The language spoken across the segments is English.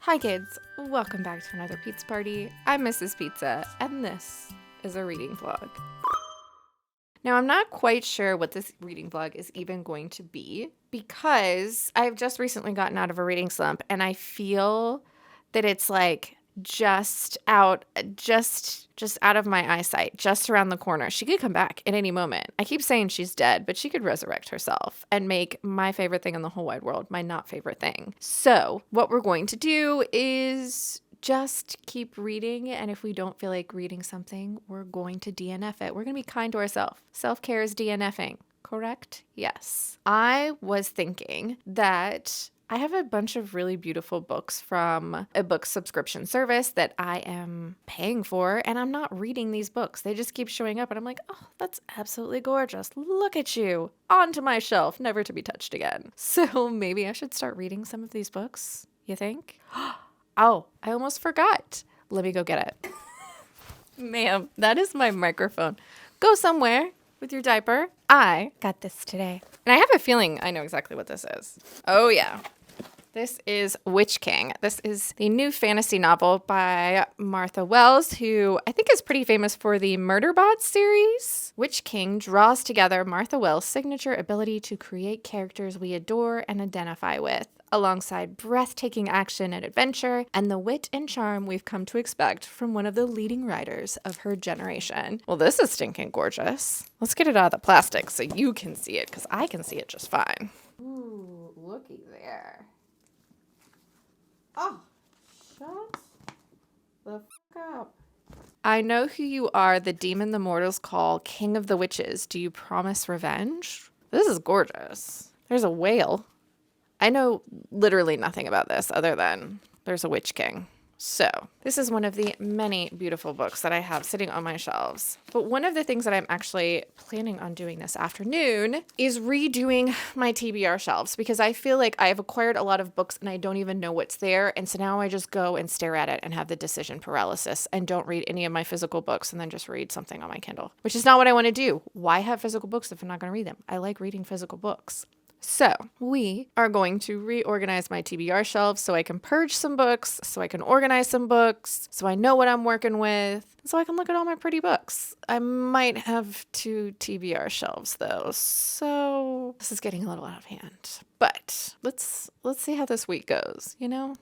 Hi kids, welcome back to another pizza party. I'm Mrs. Pizza, and this is a reading vlog. Now, I'm not quite sure what this reading vlog is even going to be because I've just recently gotten out of a reading slump, and I feel that it's like just out of my eyesight, just around the corner. She could come back at any moment. I keep saying she's dead, but she could resurrect herself and make my favorite thing in the whole wide world my not favorite thing. So what we're going to do is just keep reading, and if we don't feel like reading something, we're going to DNF it. We're going to be kind to ourselves. Self-care is DNFing, correct? Yes. I was thinking that I have a bunch of really beautiful books from a book subscription service that I am paying for, and I'm not reading these books. They just keep showing up, and I'm like, oh, that's absolutely gorgeous. Look at you. Onto my shelf, never to be touched again. So maybe I should start reading some of these books, you think? Oh, I almost forgot. Let me go get it. Ma'am, that is my microphone. Go somewhere with your diaper. I got this today. And I have a feeling I know exactly what this is. Oh, yeah. This is Witch King. This is the new fantasy novel by Martha Wells, who I think is pretty famous for the Murderbot series. Witch King draws together Martha Wells' signature ability to create characters we adore and identify with, alongside breathtaking action and adventure, and the wit and charm we've come to expect from one of the leading writers of her generation. Well, this is stinking gorgeous. Let's get it out of the plastic so you can see it, because I can see it just fine. Ooh, looky there. Oh, shut the fuck up. I know who you are, the demon the mortals call King of the Witches. Do you promise revenge? This is gorgeous. There's a whale. I know literally nothing about this other than there's a Witch King. So this is one of the many beautiful books that I have sitting on my shelves. But one of the things that I'm actually planning on doing this afternoon is redoing my TBR shelves, because I feel like I've acquired a lot of books and I don't even know what's there. And so now I just go and stare at it and have the decision paralysis and don't read any of my physical books and then just read something on my Kindle, which is not what I want to do. Why have physical books if I'm not going to read them? I like reading physical books. So we are going to reorganize my TBR shelves so I can purge some books, so I can organize some books, so I know what I'm working with, so I can look at all my pretty books. I might have 2 TBR shelves though, so this is getting a little out of hand. But let's see how this week goes, you know?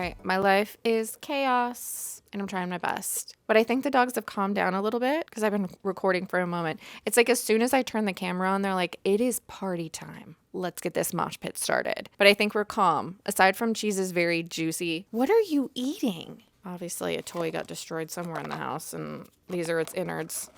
right, my life is chaos and I'm trying my best. But I think the dogs have calmed down a little bit because I've been recording for a moment. It's like as soon as I turn the camera on, they're like, it is party time. Let's get this mosh pit started. But I think we're calm. Aside from Cheese is very juicy. What are you eating? Obviously, a toy got destroyed somewhere in the house, and these are its innards.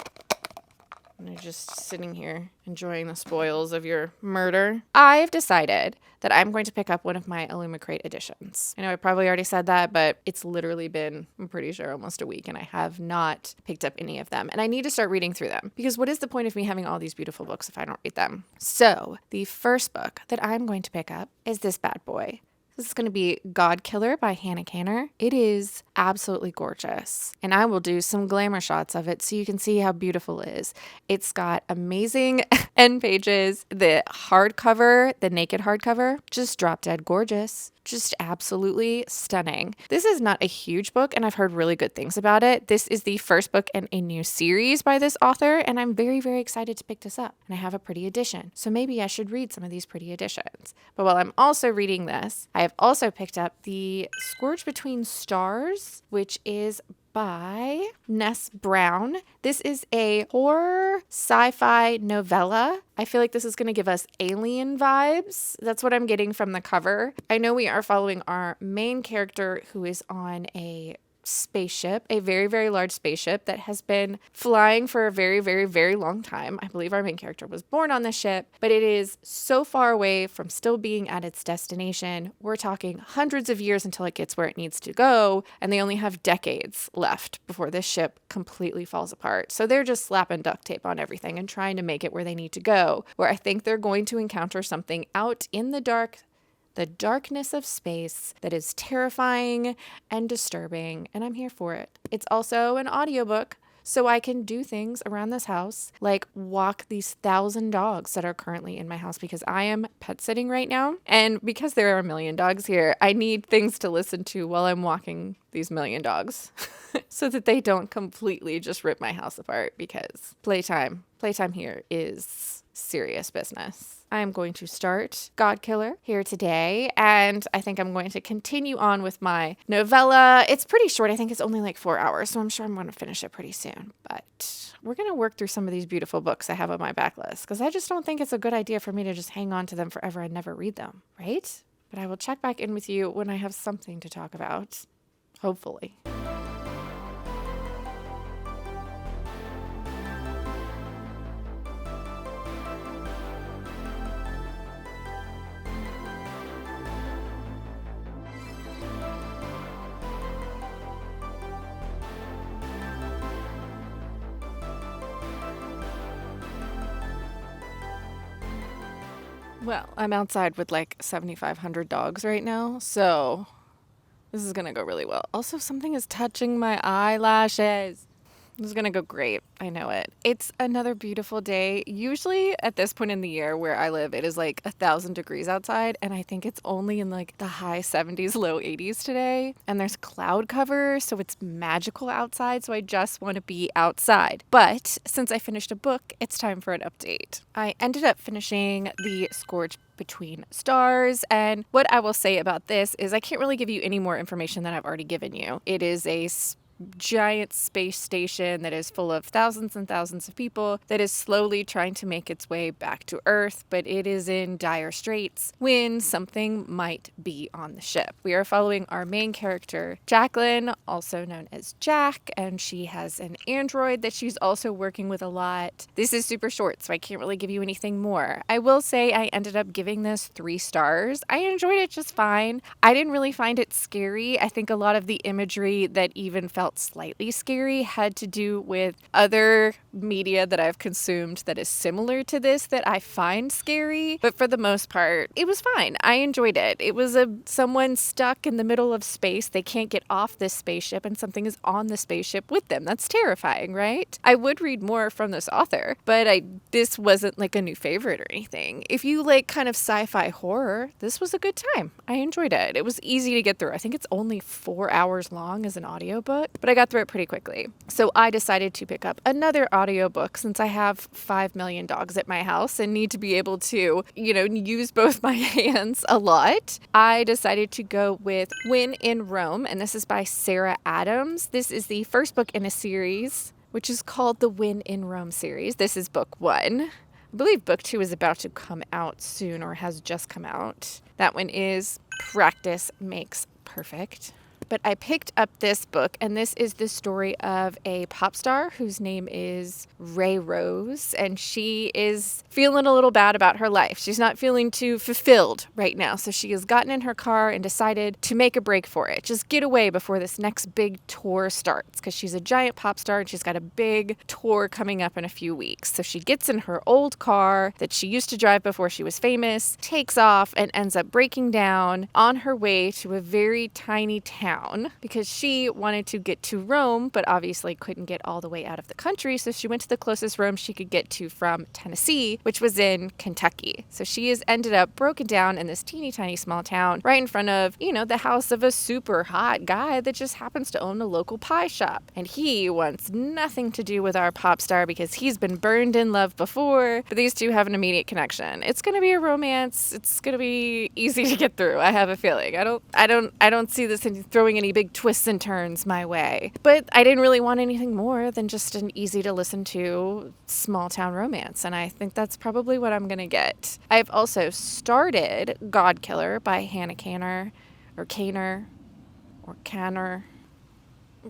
And they're just sitting here enjoying the spoils of your murder. I've decided that I'm going to pick up one of my Illumicrate editions. I know I probably already said that, but it's literally been, I'm pretty sure, almost a week, and I have not picked up any of them. And I need to start reading through them, because what is the point of me having all these beautiful books if I don't read them? So the first book that I'm going to pick up is this bad boy. This is going to be GodKiller by Hannah Kanner. It is absolutely gorgeous. And I will do some glamour shots of it so you can see how beautiful it is. It's got amazing end pages. The hardcover, the naked hardcover, just drop dead gorgeous. Just absolutely stunning. This is not a huge book, and I've heard really good things about it. This is the first book in a new series by this author, and I'm very, very excited to pick this up. And I have a pretty edition, so maybe I should read some of these pretty editions. But while I'm also reading this, I have also picked up the Scourge Between Stars, which is by Ness Brown. This is a horror sci-fi novella. I feel like this is going to give us alien vibes. That's what I'm getting from the cover. I know we are following our main character who is on a spaceship, a very, very large spaceship that has been flying for a very, very, very long time. I believe our main character was born on the ship, but it is so far away from still being at its destination. We're talking hundreds of years until it gets where it needs to go, and they only have decades left before this ship completely falls apart. So they're just slapping duct tape on everything and trying to make it where they need to go, where I think they're going to encounter something out in the dark, the darkness of space that is terrifying and disturbing, and I'm here for it. It's also an audiobook, so I can do things around this house, like walk these 1,000 dogs that are currently in my house because I am pet sitting right now. And because there are a million dogs here, I need things to listen to while I'm walking these million dogs so that they don't completely just rip my house apart, because playtime here is serious business. I am going to start GodKiller here today, and I think I'm going to continue on with my novella. It's pretty short. I think it's only like 4 hours, so I'm sure I'm going to finish it pretty soon. But we're going to work through some of these beautiful books I have on my backlist, because I just don't think it's a good idea for me to just hang on to them forever and never read them, right? But I will check back in with you when I have something to talk about, hopefully. Well, I'm outside with like 7,500 dogs right now, so this is going to go really well. Also, something is touching my eyelashes. This is going to go great. I know it. It's another beautiful day. Usually at this point in the year where I live, it is like 1,000 degrees outside, and I think it's only in like the high 70s, low 80s today. And there's cloud cover, so it's magical outside, so I just want to be outside. But since I finished a book, it's time for an update. I ended up finishing the Scourge Between Stars, and what I will say about this is I can't really give you any more information than I've already given you. It is a giant space station that is full of thousands and thousands of people that is slowly trying to make its way back to Earth, but it is in dire straits when something might be on the ship. We are following our main character, Jacqueline, also known as Jack, and she has an android that she's also working with a lot. This is super short, so I can't really give you anything more. I will say I ended up giving this 3 stars. I enjoyed it just fine. I didn't really find it scary. I think a lot of the imagery that even felt slightly scary had to do with other media that I've consumed that is similar to this that I find scary, but for the most part, it was fine. I enjoyed it. It was someone stuck in the middle of space. They can't get off this spaceship, and something is on the spaceship with them. That's terrifying, right? I would read more from this author, but this wasn't like a new favorite or anything. If you like kind of sci-fi horror, this was a good time. I enjoyed it. It was easy to get through. I think it's only 4 hours long as an audiobook. but I got through it pretty quickly. So I decided to pick up another audiobook since I have 5 million dogs at my house and need to be able to, use both my hands a lot. I decided to go with When in Rome, and this is by Sarah Adams. This is the first book in a series, which is called the When in Rome series. This is book 1. I believe book 2 is about to come out soon or has just come out. That one is Practice Makes Perfect. But I picked up this book, and this is the story of a pop star whose name is Ray Rose, and she is feeling a little bad about her life. She's not feeling too fulfilled right now, so she has gotten in her car and decided to make a break for it. Just get away before this next big tour starts, because she's a giant pop star, and she's got a big tour coming up in a few weeks. So she gets in her old car that she used to drive before she was famous, takes off, and ends up breaking down on her way to a very tiny town because she wanted to get to Rome, but obviously couldn't get all the way out of the country. So she went to the closest Rome she could get to from Tennessee, which was in Kentucky. So she has ended up broken down in this teeny tiny small town right in front of, the house of a super hot guy that just happens to own a local pie shop. And he wants nothing to do with our pop star because he's been burned in love before, but these two have an immediate connection. It's going to be a romance. It's going to be easy to get through. I have a feeling. I don't see this throwing any big twists and turns my way. But I didn't really want anything more than just an easy to listen to small town romance. And I think that's probably what I'm going to get. I've also started GodKiller by Hannah Canner. I'm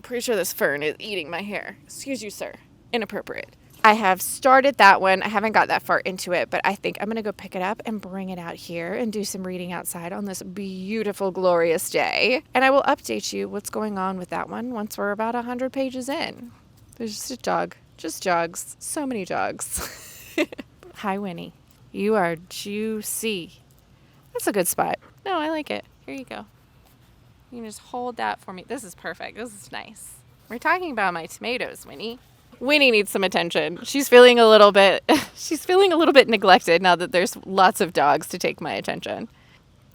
pretty sure this fern is eating my hair. Excuse you, sir. Inappropriate. I have started that one. I haven't got that far into it, but I think I'm going to go pick it up and bring it out here and do some reading outside on this beautiful, glorious day. And I will update you what's going on with that one once we're about 100 pages in. There's just a jog. Just jogs. So many jogs. Hi, Winnie. You are juicy. That's a good spot. No, I like it. Here you go. You can just hold that for me. This is perfect. This is nice. We're talking about my tomatoes, Winnie. Winnie needs some attention. She's feeling a little bit neglected now that there's lots of dogs to take my attention.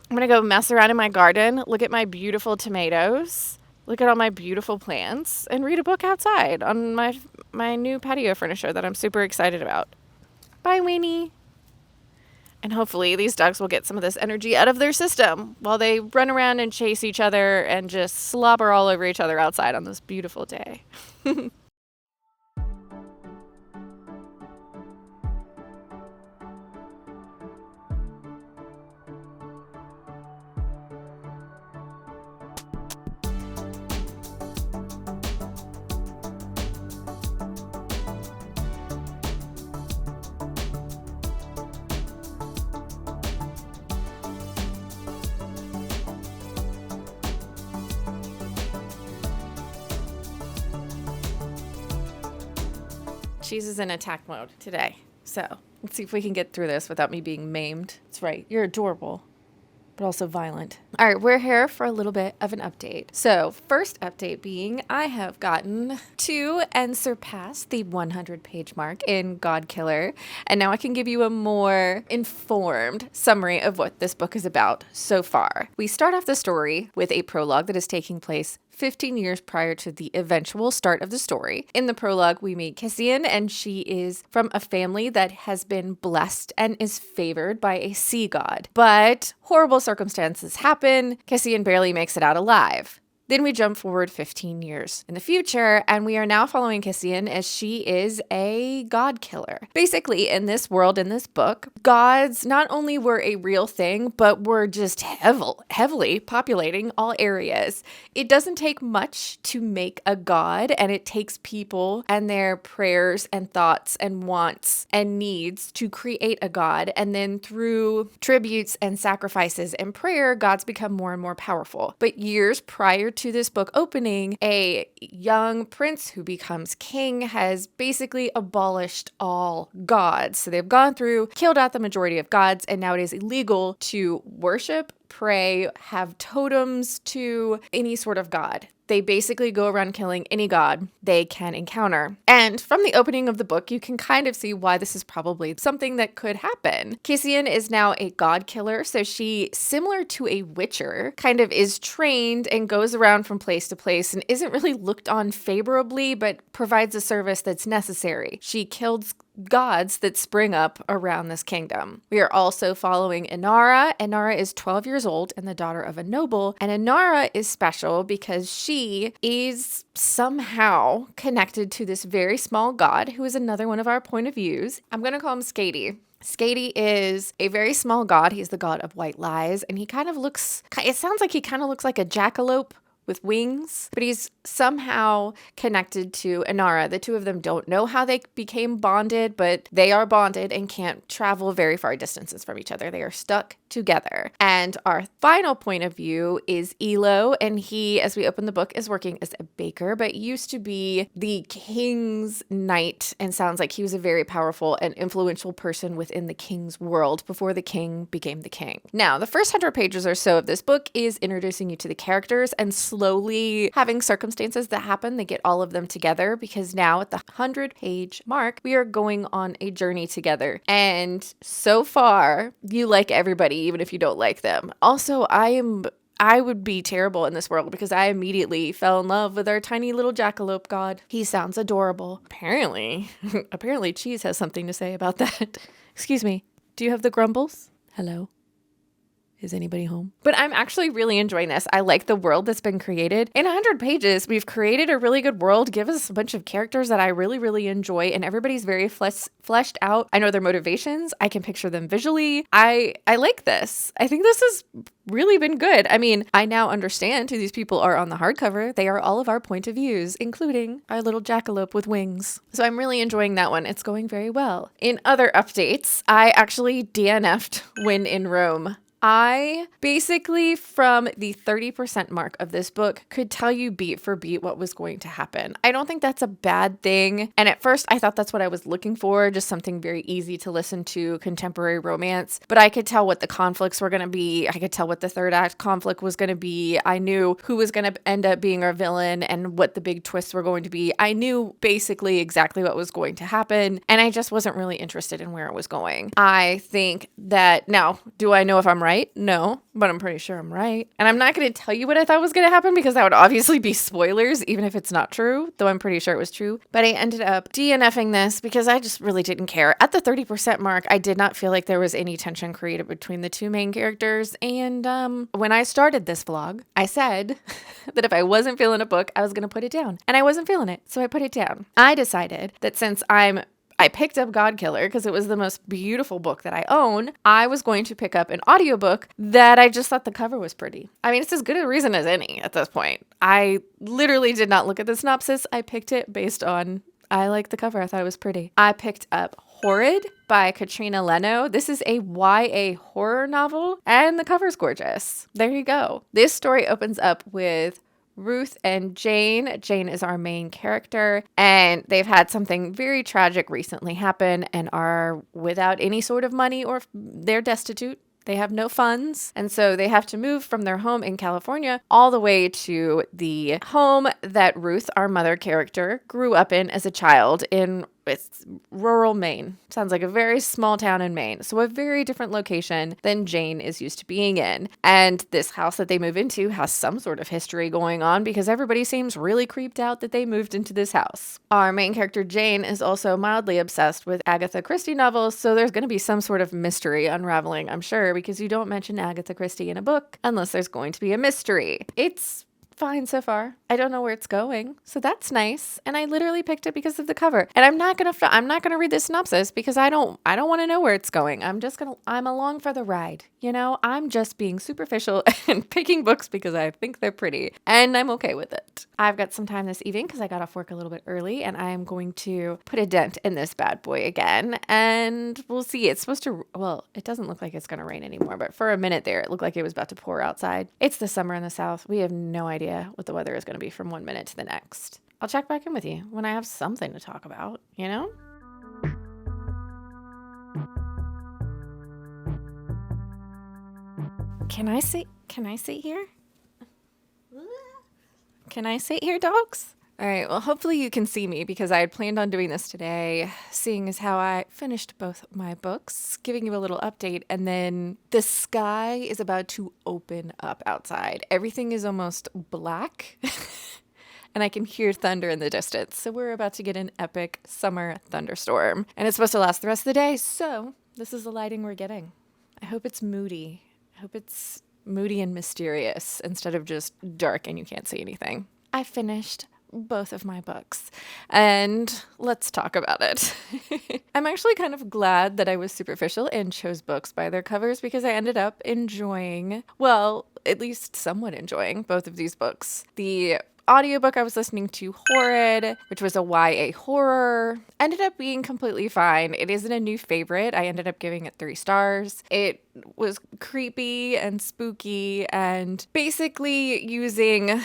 I'm going to go mess around in my garden, look at my beautiful tomatoes, look at all my beautiful plants, and read a book outside on my new patio furniture that I'm super excited about. Bye, Winnie. And hopefully these dogs will get some of this energy out of their system while they run around and chase each other and just slobber all over each other outside on this beautiful day. Cheese is in attack mode today. So let's see if we can get through this without me being maimed. That's right. You're adorable, but also violent. All right, we're here for a little bit of an update. So first update being I have gotten to and surpassed the 100-page mark in GodKiller. And now I can give you a more informed summary of what this book is about so far. We start off the story with a prologue that is taking place 15 years prior to the eventual start of the story. In the prologue, we meet Cassian, and she is from a family that has been blessed and is favored by a sea god. But horrible circumstances happen. Cassian barely makes it out alive. Then we jump forward 15 years in the future, and we are now following Cassian as she is a god killer. Basically, in this world, in this book, gods not only were a real thing, but were just heavily populating all areas. It doesn't take much to make a god, and it takes people and their prayers and thoughts and wants and needs to create a god. And then through tributes and sacrifices and prayer, gods become more and more powerful. But years prior to this book opening, a young prince who becomes king has basically abolished all gods. So they've gone through, killed out the majority of gods, and now it is illegal to worship, pray, have totems to any sort of god. They basically go around killing any god they can encounter. And from the opening of the book, you can kind of see why this is probably something that could happen. Kissian is now a god killer, so she, similar to a witcher, kind of is trained and goes around from place to place and isn't really looked on favorably, but provides a service that's necessary. She kills gods that spring up around this kingdom. We are also following Inara. Inara is 12 years old and the daughter of a noble, and Inara is special because she is somehow connected to this very small god who is another one of our point of views. I'm going to call him Skady. Skady is a very small god. He's the god of white lies, and he kind of looks, it sounds like he kind of looks like a jackalope with wings, but he's somehow connected to Inara. The two of them don't know how they became bonded, but they are bonded and can't travel very far distances from each other. They are stuck together. And our final point of view is Elo, and he, as we open the book, is working as a baker, but used to be the king's knight, and sounds like he was a very powerful and influential person within the king's world before the king became the king. Now, the first 100 pages or so of this book is introducing you to the characters and slowly having circumstances that happen that get all of them together, because now at the 100-page mark, we are going on a journey together. And so far, you like everybody, even if you don't like them. Also, I would be terrible in this world because I immediately fell in love with our tiny little jackalope god. He sounds adorable. Apparently Cheese has something to say about that. Excuse me. Do you have the grumbles? Hello? Is anybody home? But I'm actually really enjoying this. I like the world that's been created. In 100 pages, we've created a really good world. Give us a bunch of characters that I really, really enjoy, and everybody's very fleshed out. I know their motivations. I can picture them visually. I like this. I think this has really been good. I mean, I now understand who these people are on the hardcover. They are all of our point of views, including our little jackalope with wings. So I'm really enjoying that one. It's going very well. In other updates, I actually DNF'd when in Rome. I basically, from the 30% mark of this book, could tell you beat for beat what was going to happen. I don't think that's a bad thing. And at first, I thought that's what I was looking for, just something very easy to listen to, contemporary romance. But I could tell what the conflicts were going to be. I could tell what the third act conflict was going to be. I knew who was going to end up being our villain and what the big twists were going to be. I knew basically exactly what was going to happen. And I just wasn't really interested in where it was going. I think that, now, do I know if I'm right? No, but I'm pretty sure I'm right. And I'm not going to tell you what I thought was going to happen because that would obviously be spoilers, even if it's not true, though I'm pretty sure it was true. But I ended up DNFing this because I just really didn't care. At the 30% mark, I did not feel like there was any tension created between the two main characters. And when I started this vlog, I said that if I wasn't feeling a book, I was going to put it down. And I wasn't feeling it, so I put it down. I decided that since I picked up GodKiller because it was the most beautiful book that I own. I was going to pick up an audiobook that I just thought the cover was pretty. I mean, it's as good a reason as any at this point. I literally did not look at the synopsis. I picked it based on, I liked the cover. I thought it was pretty. I picked up Horrid by Katrina Leno. This is a YA horror novel, and the cover's gorgeous. There you go. This story opens up with Ruth and Jane. Jane is our main character, and they've had something very tragic recently happen and are without any sort of money, or they're destitute. They have no funds, and so they have to move from their home in California all the way to the home that Ruth, our mother character, grew up in as a child in It's rural Maine. Sounds like a very small town in Maine. So a very different location than Jane is used to being in. And this house that they move into has some sort of history going on because everybody seems really creeped out that they moved into this house. Our main character Jane is also mildly obsessed with Agatha Christie novels, so there's going to be some sort of mystery unraveling, I'm sure, because you don't mention Agatha Christie in a book unless there's going to be a mystery. It's fine so far. I don't know where it's going, so that's nice. And I literally picked it because of the cover. And I'm not gonna read the synopsis because I don't want to know where it's going. I'm along for the ride. You know, I'm just being superficial and picking books because I think they're pretty, and I'm okay with it. I've got some time this evening because I got off work a little bit early, and I'm going to put a dent in this bad boy again, and we'll see. It's supposed to, well, it doesn't look like it's going to rain anymore, but for a minute there, it looked like it was about to pour outside. It's the summer in the South. We have no idea what the weather is going to be from one minute to the next. I'll check back in with you when I have something to talk about, you know? Can I sit here? Can I sit here, dogs? All right, well, hopefully you can see me because I had planned on doing this today, seeing as how I finished both my books, giving you a little update, and then the sky is about to open up outside. Everything is almost black, and I can hear thunder in the distance. So we're about to get an epic summer thunderstorm, and it's supposed to last the rest of the day, so this is the lighting we're getting. I hope it's moody. I hope it's moody and mysterious instead of just dark and you can't see anything. I finished both of my books, and let's talk about it. I'm actually kind of glad that I was superficial and chose books by their covers because I ended up enjoying, well, at least somewhat enjoying both of these books. The audiobook I was listening to, Horrid, which was a YA horror, ended up being completely fine. It isn't a new favorite. I ended up giving it 3 stars. It was creepy and spooky and basically using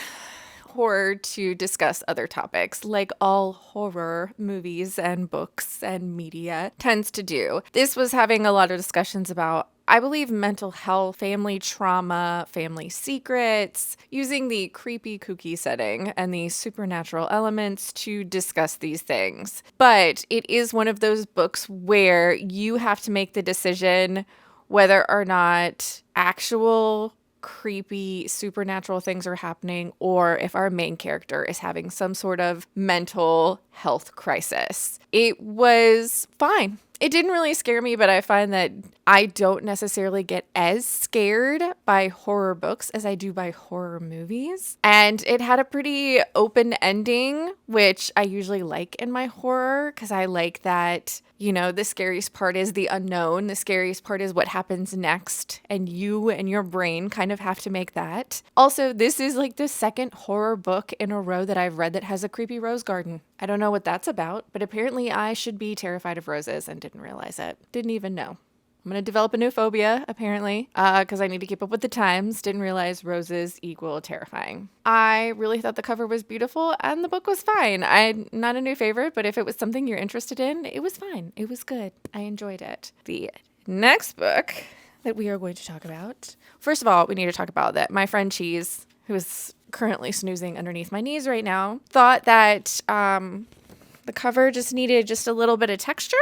horror to discuss other topics, like all horror movies and books and media tends to do. This was having a lot of discussions about, I believe, mental health, family trauma, family secrets, using the creepy, kooky setting and the supernatural elements to discuss these things. But it is one of those books where you have to make the decision whether or not actual creepy supernatural things are happening or if our main character is having some sort of mental health crisis. It was fine. It didn't really scare me, but I find that I don't necessarily get as scared by horror books as I do by horror movies. And it had a pretty open ending, which I usually like in my horror because I like that, you know, the scariest part is the unknown. The scariest part is what happens next. And you and your brain kind of have to make that. Also, this is like the second horror book in a row that I've read that has a creepy rose garden. I don't know what that's about, but apparently I should be terrified of roses and didn't realize it. Didn't even know. I'm going to develop a new phobia, apparently, because I need to keep up with the times. Didn't realize roses equal terrifying. I really thought the cover was beautiful and the book was fine. I'm not a new favorite, but if it was something you're interested in, it was fine. It was good. I enjoyed it. The next book that we are going to talk about, first of all, we need to talk about that. My friend Cheese, who is currently snoozing underneath my knees right now, thought that the cover just needed just a little bit of texture.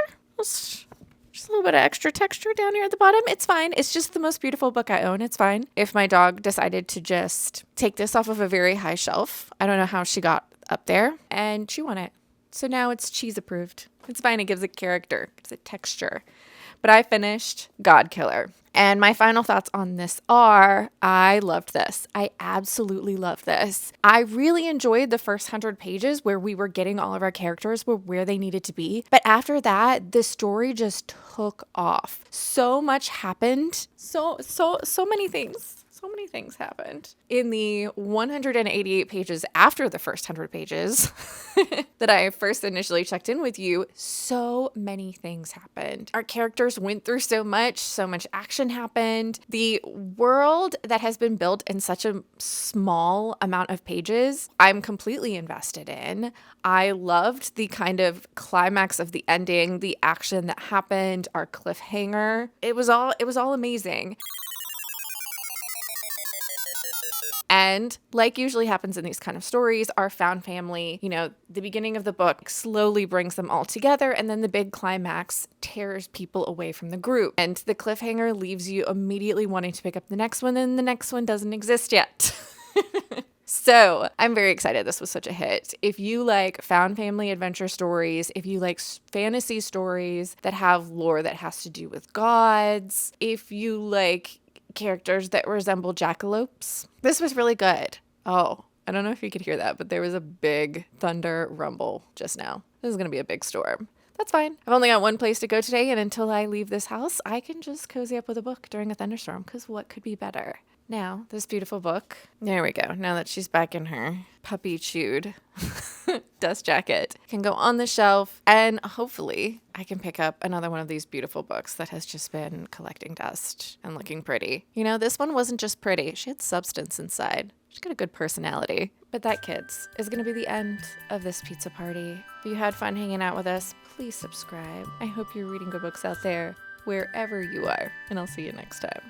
Just a little bit of extra texture down here at the bottom. It's fine. It's just the most beautiful book I own. It's fine. If my dog decided to just take this off of a very high shelf, I don't know how she got up there, and chew on it. So now it's Cheese approved. It's fine. It gives it character. It gives it texture. But I finished GodKiller. And my final thoughts on this are, I loved this. I absolutely loved this. I really enjoyed the first 100 pages where we were getting all of our characters where they needed to be. But after that, the story just took off. So much happened. So many things. So many things happened. In the 188 pages after the first 100 pages that I first initially checked in with you, so many things happened. Our characters went through so much action happened. The world that has been built in such a small amount of pages, I'm completely invested in. I loved the kind of climax of the ending, the action that happened, our cliffhanger. It was all amazing. And like usually happens in these kind of stories, our found family, you know, the beginning of the book slowly brings them all together, and then the big climax tears people away from the group. And the cliffhanger leaves you immediately wanting to pick up the next one, and the next one doesn't exist yet. So I'm very excited this was such a hit. If you like found family adventure stories, if you like fantasy stories that have lore that has to do with gods, if you like characters that resemble jackalopes, this was really good. Oh, I don't know if you could hear that, but there was a big thunder rumble just now. This is going to be a big storm. That's fine. I've only got one place to go today, and until I leave this house, I can just cozy up with a book during a thunderstorm, because what could be better? Now, this beautiful book, there we go. Now that she's back in her puppy chewed dust jacket, can go on the shelf, and hopefully I can pick up another one of these beautiful books that has just been collecting dust and looking pretty. You know, this one wasn't just pretty. She had substance inside. She's got a good personality. But that, kids, is going to be the end of this pizza party. If you had fun hanging out with us, please subscribe. I hope you're reading good books out there, wherever you are, and I'll see you next time.